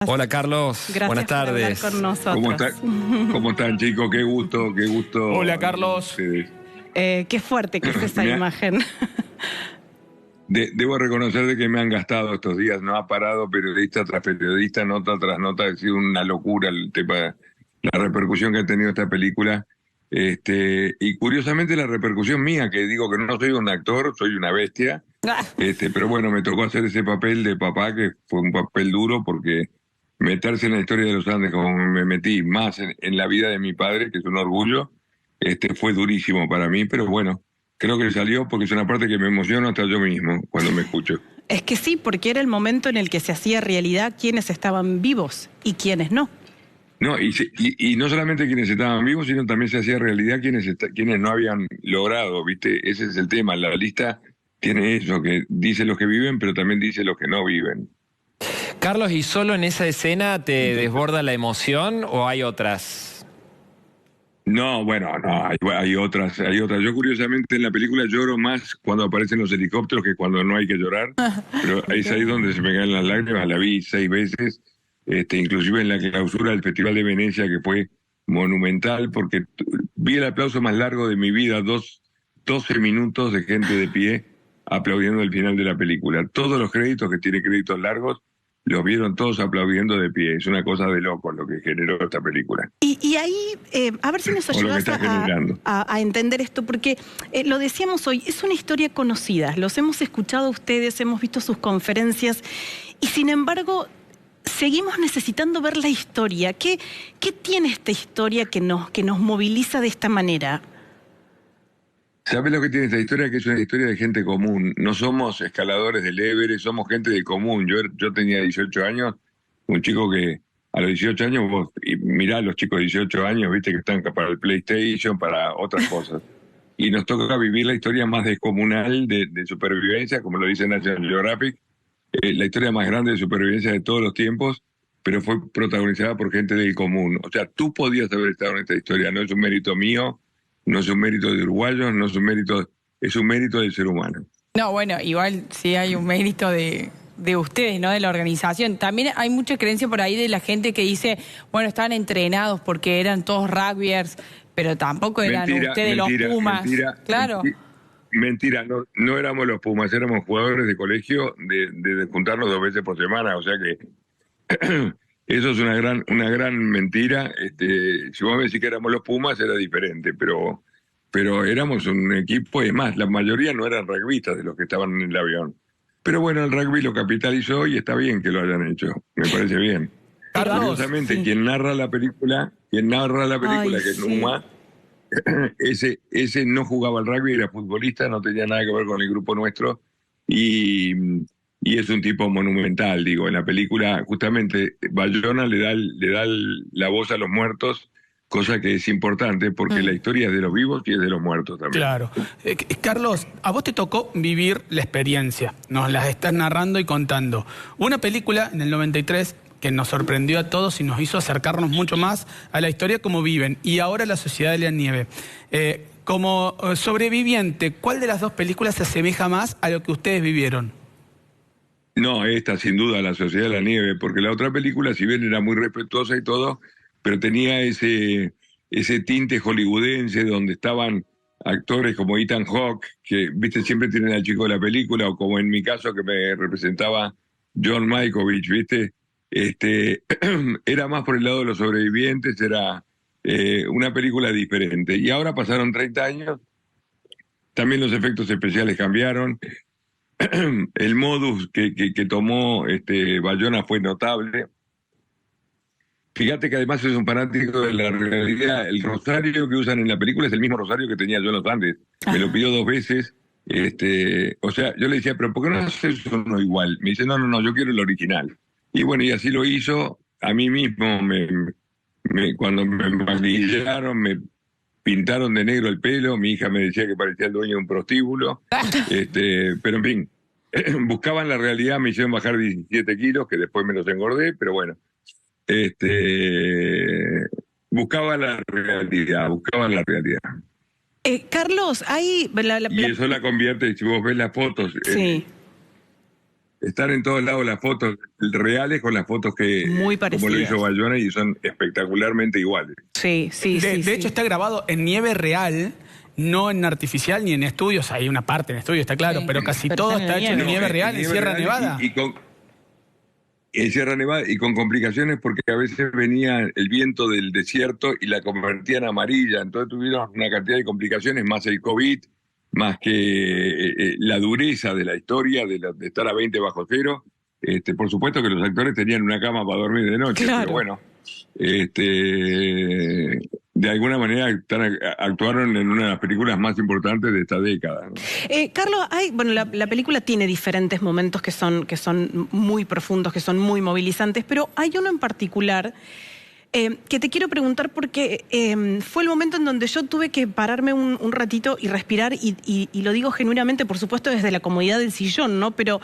Hola Carlos, Gracias buenas tardes. por hablar con nosotros. ¿Cómo están, chicos? Qué gusto. Hola Carlos. Qué fuerte que es esa imagen. Debo reconocer de que me han gastado estos días, no ha parado periodista tras periodista, nota tras nota, ha sido una locura el tema, la repercusión que ha tenido esta película. Y curiosamente la repercusión mía, que digo que no soy un actor, soy una bestia, pero bueno, me tocó hacer ese papel de papá, que fue un papel duro porque meterse en la historia de los Andes, como me metí más en la vida de mi padre, que es un orgullo, fue durísimo para mí, pero bueno, creo que salió porque es una parte que me emociona hasta yo mismo cuando me escucho. Es que sí, porque era el momento en el que se hacía realidad quienes estaban vivos y quienes no. No, y no solamente quienes estaban vivos, sino también se hacía realidad quienes no habían logrado, ¿viste? Ese es el tema, la lista tiene eso, que dice los que viven, pero también dice los que no viven. Carlos, ¿y solo en esa escena te desborda la emoción o hay otras? No, bueno, no, hay otras. Yo curiosamente en la película lloro más cuando aparecen los helicópteros que cuando no hay que llorar, pero es ahí donde se me caen las lágrimas, la vi 6 veces, inclusive en la clausura del Festival de Venecia, que fue monumental, porque vi el aplauso más largo de mi vida, 12 minutos de gente de pie aplaudiendo el final de la película. Todos los créditos, que tiene créditos largos, los vieron todos aplaudiendo de pie. Es una cosa de loco lo que generó esta película. Y ahí, a ver si nos ayudas a entender esto, porque lo decíamos hoy, es una historia conocida, los hemos escuchado a ustedes, hemos visto sus conferencias, y sin embargo, seguimos necesitando ver la historia. ¿Qué tiene esta historia que nos moviliza de esta manera? ¿Sabes lo que tiene esta historia? Que es una historia de gente común. No somos escaladores del Everest, somos gente de común. Yo tenía 18 años, un chico que a los 18 años, y mirá los chicos de 18 años, viste, que están para el PlayStation, para otras cosas. Y nos toca vivir la historia más descomunal de supervivencia, como lo dice National Geographic, la historia más grande de supervivencia de todos los tiempos, pero fue protagonizada por gente del común. O sea, tú podías haber estado en esta historia, no es un mérito mío, no es un mérito de uruguayos, no es un mérito, es un mérito del ser humano. No, bueno, igual sí hay un mérito de ustedes, ¿no? De la organización. También hay mucha creencia por ahí de la gente que dice, bueno, estaban entrenados porque eran todos rugbyers, pero tampoco eran ustedes los Pumas. Claro. Mentira, no éramos los Pumas, éramos jugadores de colegio de juntarnos 2 veces por semana, o sea que eso es una gran mentira. Si vos me decís que éramos los Pumas era diferente, pero éramos un equipo, y más, la mayoría no eran rugbyistas de los que estaban en el avión. Pero bueno, el rugby lo capitalizó y está bien que lo hayan hecho, me parece bien. Curiosamente, sí. Quien narra la película, que es Numa, ese no jugaba al rugby, era futbolista, no tenía nada que ver con el grupo nuestro, y es un tipo monumental, digo. En la película justamente Bayona le da la voz a los muertos, cosa que es importante porque la historia es de los vivos y es de los muertos también. Claro. Carlos, a vos te tocó vivir la experiencia, nos la estás narrando y contando. Una película en el 93 que nos sorprendió a todos y nos hizo acercarnos mucho más a la historia como viven, y ahora La Sociedad de la Nieve. Como sobreviviente, ¿cuál de las dos películas se asemeja más a lo que ustedes vivieron? No, esta sin duda, La Sociedad de la Nieve, porque la otra película, si bien era muy respetuosa y todo, pero tenía ese tinte hollywoodense donde estaban actores como Ethan Hawke, que viste siempre tienen al chico de la película, o como en mi caso que me representaba John Malkovich, viste. Era más por el lado de los sobrevivientes, era una película diferente. Y ahora pasaron 30 años, también los efectos especiales cambiaron, el modus que tomó Bayona fue notable. Fíjate que además es un fanático de la realidad. El rosario que usan en la película es el mismo rosario que tenía yo en los Andes. Me lo pidió 2 veces. O sea, yo le decía, pero ¿por qué no haces uno igual? Me dice, no, yo quiero el original. Y bueno, y así lo hizo. A mí mismo, cuando me maquillaron, me pintaron de negro el pelo. Mi hija me decía que parecía el dueño de un prostíbulo. Pero en fin, buscaban la realidad, me hicieron bajar 17 kilos, que después me los engordé, pero bueno. Buscaba la realidad. Carlos, hay... Y eso la convierte, si vos ves las fotos... Sí. están en todos lados las fotos reales con las fotos que muy parecidas, como lo hizo Bayona, y son espectacularmente iguales. Sí. De hecho, está grabado en nieve real, no en artificial ni en estudios. Hay una parte en estudios, está claro, pero casi todo está hecho en nieve real, en Sierra Nevada. En Sierra Nevada, y con complicaciones porque a veces venía el viento del desierto y la convertían amarilla. Entonces tuvieron una cantidad de complicaciones, más el COVID, más que la dureza de la historia, de estar a 20 bajo cero. Por supuesto que los actores tenían una cama para dormir de noche, claro. Pero bueno, de alguna manera actuaron en una de las películas más importantes de esta década, ¿no? Carlos, la película tiene diferentes momentos que son muy profundos, que son muy movilizantes, pero hay uno en particular que te quiero preguntar porque fue el momento en donde yo tuve que pararme un ratito y respirar, y lo digo genuinamente, por supuesto, desde la comodidad del sillón, ¿no? Pero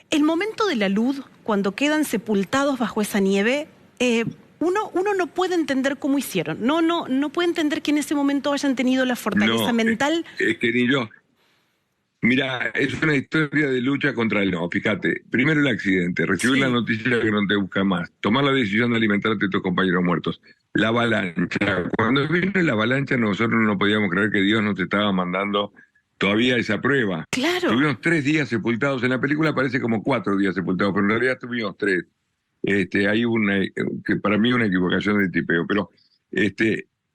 el momento de la luz, cuando quedan sepultados bajo esa nieve, uno no puede entender cómo hicieron. No puede entender que en ese momento hayan tenido la fortaleza mental. Es que ni yo. Mira, es una historia de lucha contra el no. Fíjate, primero el accidente, recibir la noticia que no te busca más, tomar la decisión de alimentarte a tus compañeros muertos, la avalancha. Cuando vino la avalancha, nosotros no podíamos creer que Dios nos estaba mandando todavía esa prueba. Claro. Tuvimos 3 días sepultados. En la película parece como 4 días sepultados, pero en realidad tuvimos 3. Hay que para mí una equivocación de tipeo, pero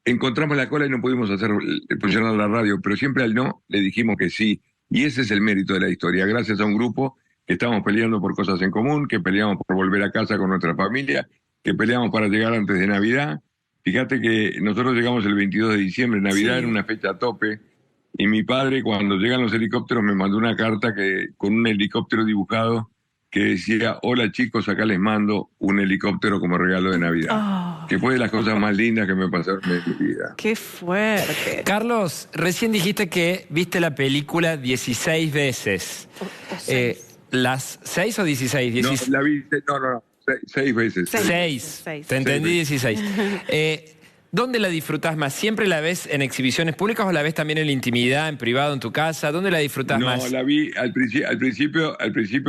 encontramos la cola y no pudimos hacer funcionar la radio, pero siempre al no le dijimos que sí, y ese es el mérito de la historia, gracias a un grupo que estamos peleando por cosas en común, que peleamos por volver a casa con nuestra familia, que peleamos para llegar antes de Navidad. Fíjate que nosotros llegamos el 22 de diciembre, Navidad era una fecha a tope, y mi padre, cuando llegan los helicópteros, me mandó una carta con un helicóptero dibujado que decía: hola chicos, acá les mando un helicóptero como regalo de Navidad. Que fue de las cosas más lindas que me pasaron en mi vida. ¡Qué fuerte! Carlos, recién dijiste que viste la película 16 veces. ¿Las 6 o 16? No, la vi, no, 6 veces. 6. Te entendí, 16. ¿Dónde la disfrutás más? ¿Siempre la ves en exhibiciones públicas o la ves también en la intimidad, en privado, en tu casa? ¿Dónde la disfrutás más? No, la vi al principio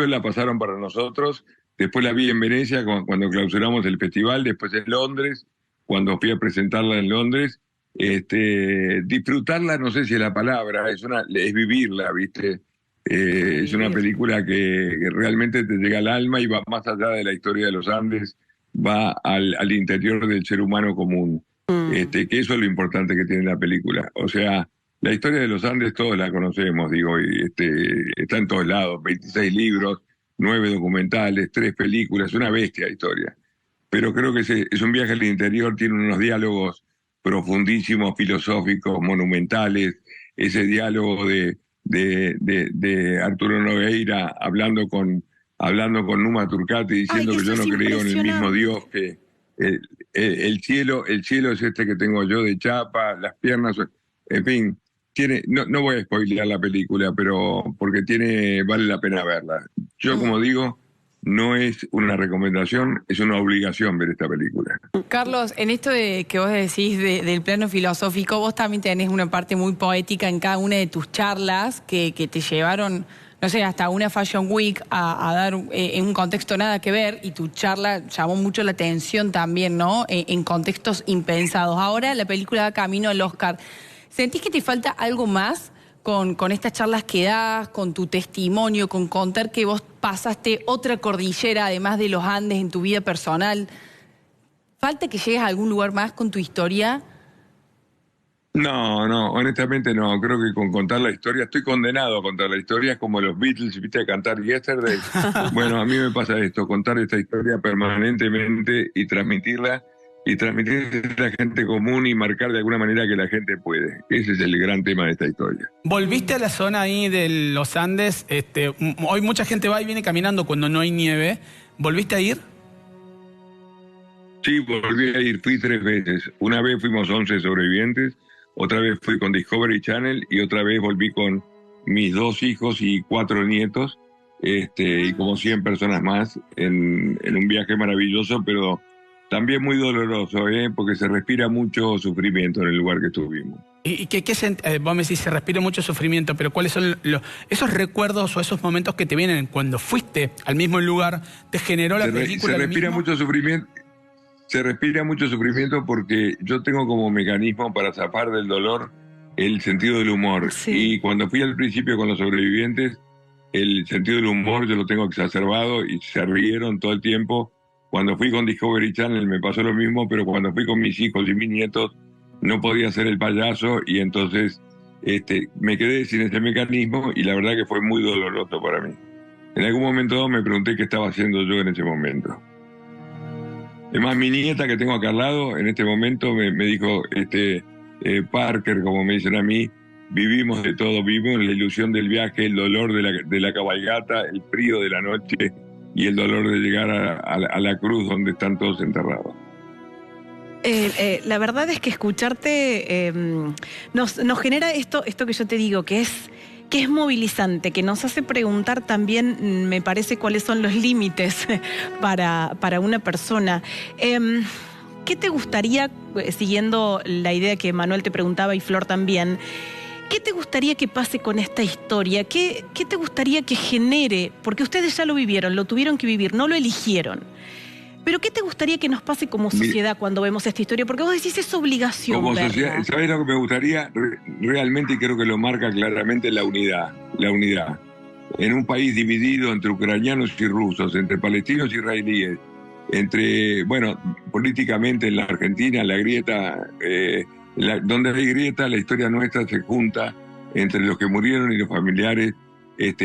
la pasaron para nosotros, después la vi en Venecia cuando clausuramos el festival, después en Londres, cuando fui a presentarla en Londres. Disfrutarla, no sé si es la palabra, es vivirla, ¿viste? Es una película que realmente te llega al alma y va más allá de la historia de los Andes, va al interior del ser humano común. Que eso es lo importante que tiene la película. O sea, la historia de los Andes todos la conocemos, digo, y está en todos lados, 26 libros, 9 documentales, 3 películas, una bestia de historia. Pero creo que es un viaje al interior, tiene unos diálogos profundísimos, filosóficos, monumentales, ese diálogo de Arturo Nogueira hablando con Numa Turcati diciendo que yo no creo en el mismo Dios, que el cielo es este que tengo yo de chapa, las piernas, en fin, no voy a spoilear la película, pero porque vale la pena verla. Yo, como digo, no es una recomendación, es una obligación ver esta película. Carlos, en esto que vos decís del plano filosófico, vos también tenés una parte muy poética en cada una de tus charlas que te llevaron, no sé, hasta una Fashion Week a dar en un contexto nada que ver, y tu charla llamó mucho la atención también, ¿no? En contextos impensados. Ahora la película da camino al Oscar. ¿Sentís que te falta algo más con estas charlas que das, con tu testimonio, con contar que vos pasaste otra cordillera además de los Andes en tu vida personal? ¿Falta que llegues a algún lugar más con tu historia? No, honestamente no. Creo que con contar la historia, estoy condenado a contar la historia, como los Beatles, viste, a cantar Yesterday. Bueno, a mí me pasa esto, contar esta historia permanentemente y transmitirla a la gente común y marcar de alguna manera que la gente puede. Ese es el gran tema de esta historia. ¿Volviste a la zona ahí de los Andes? Hoy mucha gente va y viene caminando cuando no hay nieve. ¿Volviste a ir? Sí, volví a ir, fui 3 veces. Una vez fuimos 11 sobrevivientes, otra vez fui con Discovery Channel y otra vez volví con mis 2 hijos y 4 nietos, y como 100 personas más en un viaje maravilloso, pero también muy doloroso, porque se respira mucho sufrimiento en el lugar que estuvimos. ¿Y vos me decís, se respira mucho sufrimiento, pero cuáles son esos recuerdos o esos momentos que te vienen cuando fuiste al mismo lugar, te generó la película? Se respira mucho sufrimiento. Se respira mucho sufrimiento porque yo tengo como mecanismo para zafar del dolor el sentido del humor. Sí. Y cuando fui al principio con los sobrevivientes, el sentido del humor yo lo tengo exacerbado y se rieron todo el tiempo. Cuando fui con Discovery Channel me pasó lo mismo, pero cuando fui con mis hijos y mis nietos no podía ser el payaso y entonces me quedé sin ese mecanismo y la verdad que fue muy doloroso para mí. En algún momento me pregunté qué estaba haciendo yo en ese momento. Además, mi nieta que tengo acá al lado, en este momento me dijo, Parker, como me dicen a mí, vivimos de todo, vivimos la ilusión del viaje, el dolor de la cabalgata, el frío de la noche y el dolor de llegar a la cruz donde están todos enterrados. La verdad es que escucharte nos genera esto que yo te digo, que es movilizante, que nos hace preguntar también, me parece, cuáles son los límites para una persona. ¿Qué te gustaría, siguiendo la idea que Manuel te preguntaba y Flor también, qué te gustaría que pase con esta historia? ¿Qué te gustaría que genere? Porque ustedes ya lo vivieron, lo tuvieron que vivir, no lo eligieron. Pero ¿qué te gustaría que nos pase como sociedad cuando vemos esta historia? Porque vos decís, es obligación como verla. Sociedad, ¿sabés lo que me gustaría? Realmente creo que lo marca claramente la unidad. La unidad. En un país dividido entre ucranianos y rusos, entre palestinos y israelíes, políticamente en la Argentina, la grieta, donde hay grieta, la historia nuestra se junta entre los que murieron y los familiares,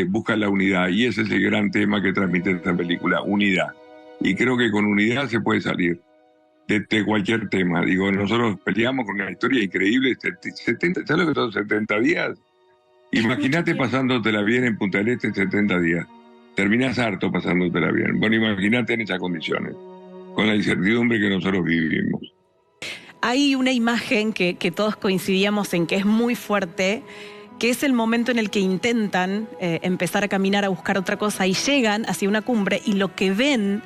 busca la unidad. Y ese es el gran tema que transmite esta película, unidad. Y creo que con unidad se puede salir de cualquier tema. Digo, nosotros peleamos con una historia increíble, 70, ¿sabes lo que son 70 días? Imagínate pasándotela bien en Punta del Este 70 días. Terminás harto pasándotela bien. Bueno, imagínate en esas condiciones, con la incertidumbre que nosotros vivimos. Hay una imagen que todos coincidíamos en que es muy fuerte, que es el momento en el que intentan empezar a caminar a buscar otra cosa y llegan hacia una cumbre y lo que ven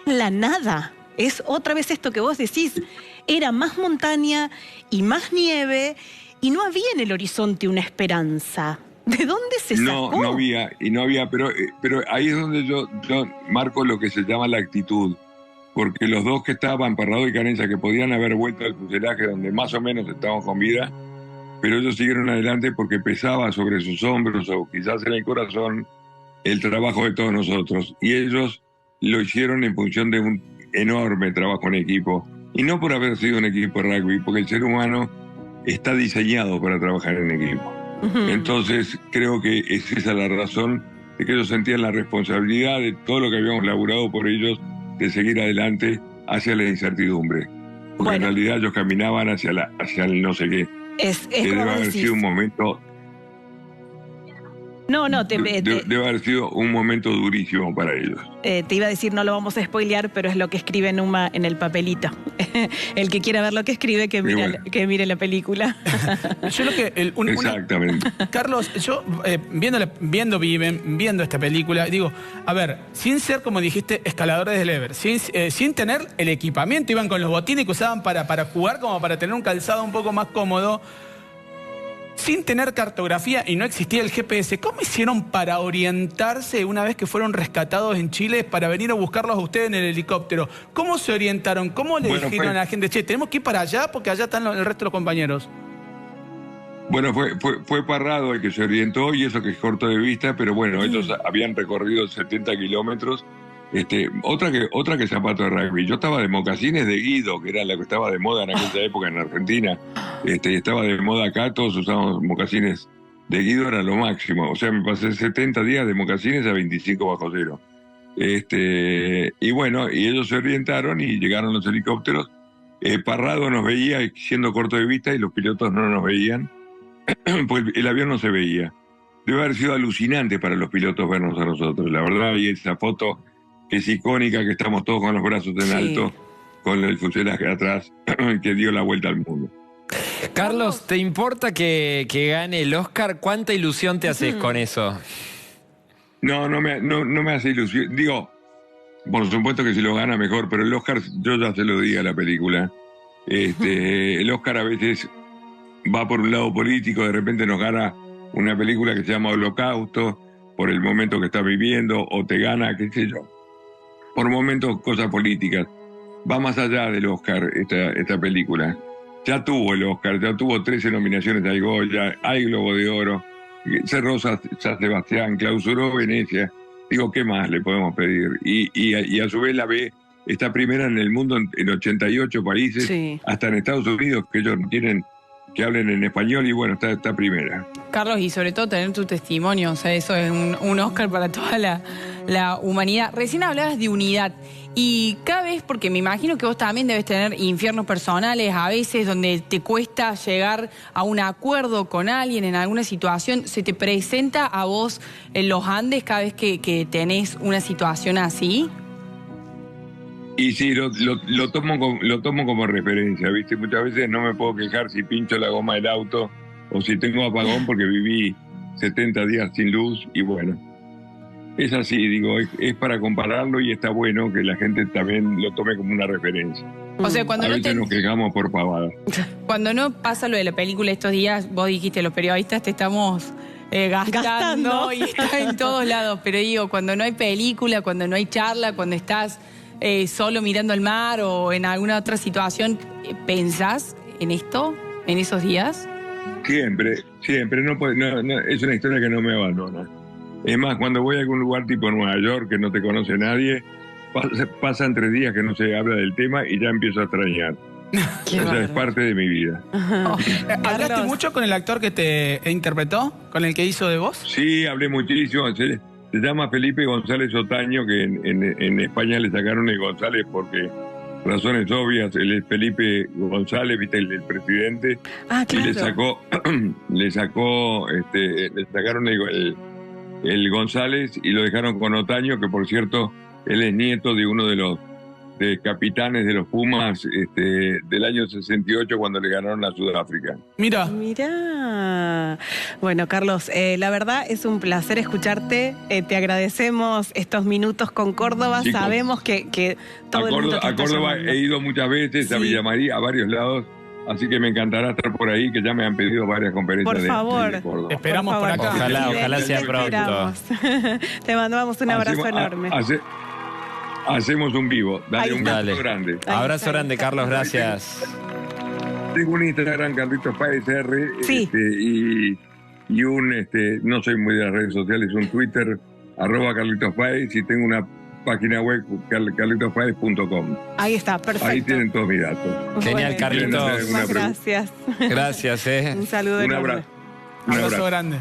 es la nada. Es otra vez esto que vos decís, era más montaña y más nieve y no había en el horizonte una esperanza. ¿De dónde se sacó? No había, pero ahí es donde yo marco lo que se llama la actitud, porque los dos que estaban, Parrado y Canencia, que podían haber vuelto al fuselaje donde más o menos estábamos con vida, pero ellos siguieron adelante porque pesaba sobre sus hombros o quizás en el corazón el trabajo de todos nosotros, y ellos lo hicieron en función de un enorme trabajo en equipo, y no por haber sido un equipo de rugby, porque el ser humano está diseñado para trabajar en equipo. Entonces creo que es esa la razón de que ellos sentían la responsabilidad de todo lo que habíamos laburado por ellos, de seguir adelante hacia la incertidumbre, porque en realidad ellos caminaban hacia el no sé qué. Que debe haber sido un momento. Debe haber sido un momento durísimo para ellos. Te iba a decir, no lo vamos a spoilear, pero es lo que escribe Numa en el papelito. El que quiera ver lo que escribe, que mire la película. Exactamente. Carlos, yo viendo esta película, digo, a ver, sin ser, como dijiste, escaladores del Everest, sin tener el equipamiento, iban con los botines que usaban para jugar, como para tener un calzado un poco más cómodo, sin tener cartografía y no existía el GPS. ¿Cómo hicieron para orientarse una vez que fueron rescatados en Chile para venir a buscarlos a ustedes en el helicóptero? ¿Cómo se orientaron? ¿Cómo le dijeron a la gente, che, tenemos que ir para allá porque allá están el resto de los compañeros? Bueno, fue Parrado el que se orientó, y eso que es corto de vista, pero bueno, ellos habían recorrido 70 kilómetros. Otra que zapato de rugby. Yo estaba de mocasines de Guido, que era la que estaba de moda en aquella época en Argentina. Estaba de moda acá, todos usábamos mocasines de Guido, era lo máximo. O sea, me pasé 70 días de mocasines a 25 bajo cero. Y bueno, y ellos se orientaron y llegaron los helicópteros. Parrado nos veía siendo corto de vista y los pilotos no nos veían, pues el avión no se veía. Debe haber sido alucinante para los pilotos vernos a nosotros. La verdad, y esa foto que es icónica, que estamos todos con los brazos en alto, con el fuselaje atrás, que dio la vuelta al mundo. Carlos, ¿te importa que gane el Oscar? ¿Cuánta ilusión te haces con eso? No me hace ilusión. Digo, por supuesto que si lo gana mejor, pero el Oscar yo ya se lo di a la película. El Oscar a veces va por un lado político, de repente nos gana una película que se llama Holocausto, por el momento que está viviendo, o te gana, qué sé yo, por momentos cosas políticas. Va más allá del Oscar esta película. Ya tuvo el Oscar, ya tuvo 13 nominaciones al Goya, hay Globo de Oro, cerró San Sebastián, clausuró Venecia. Digo, ¿qué más le podemos pedir? Y a su vez la ve, está primera en el mundo en 88 países, sí, hasta en Estados Unidos, que ellos tienen que hablen en español, y bueno, está primera. Carlos, y sobre todo tener tu testimonio, o sea, eso es un Oscar para toda la humanidad. Recién hablabas de unidad, y cada vez, porque me imagino que vos también debes tener infiernos personales, a veces donde te cuesta llegar a un acuerdo con alguien en alguna situación, ¿se te presenta a vos en los Andes cada vez que tenés una situación así? Y sí, lo tomo como referencia, ¿viste? Muchas veces no me puedo quejar si pincho la goma del auto o si tengo apagón porque viví 70 días sin luz, y bueno, es así, digo, es para compararlo, y está bueno que la gente también lo tome como una referencia. O sea, cuando a veces nos quejamos por pavadas. Cuando no pasa lo de la película estos días, vos dijiste, los periodistas te estamos gastando y está en todos lados, pero digo, cuando no hay película, cuando no hay charla, cuando estás solo mirando al mar o en alguna otra situación, ¿pensás en esto, en esos días? Siempre, no, es una historia que no me abandona. Es más, cuando voy a algún lugar tipo Nueva York, que no te conoce nadie, pasan 3 días que no se habla del tema y ya empiezo a extrañar. O sea, es parte de mi vida. ¿Hablaste mucho con el actor que te interpretó? ¿Con el que hizo de voz? Sí, hablé muchísimo. Se llama Felipe González Otaño, que en España le sacaron el González porque razones obvias. Él es Felipe González, ¿viste? El presidente. Ah, claro. Y le sacaron el González y lo dejaron con Otaño, que por cierto, él es nieto de uno de los capitanes de los Pumas del año 68, cuando le ganaron a Sudáfrica. Mirá. Bueno, Carlos, la verdad es un placer escucharte. Te agradecemos estos minutos con Córdoba. Chicos, sabemos que todo el mundo a Córdoba he ido muchas veces, sí, a Villa María, a varios lados. Así que me encantará estar por ahí, que ya me han pedido varias conferencias. Por favor. de Córdoba. Esperamos por acá. Ojalá sea pronto. Te mandamos un abrazo enorme. Hacemos un vivo. Dale, un abrazo grande. Abrazo grande, Carlos, gracias. Tengo un Instagram, Carlitos Páez R, sí, y un, no soy muy de las redes sociales, un Twitter, @Carlitos Páez, y tengo una página web, carlitospaez.com. Ahí está, perfecto. Ahí tienen todos mis datos. Genial, Carlitos. Gracias. Gracias. Un saludo Un enorme. abrazo grande.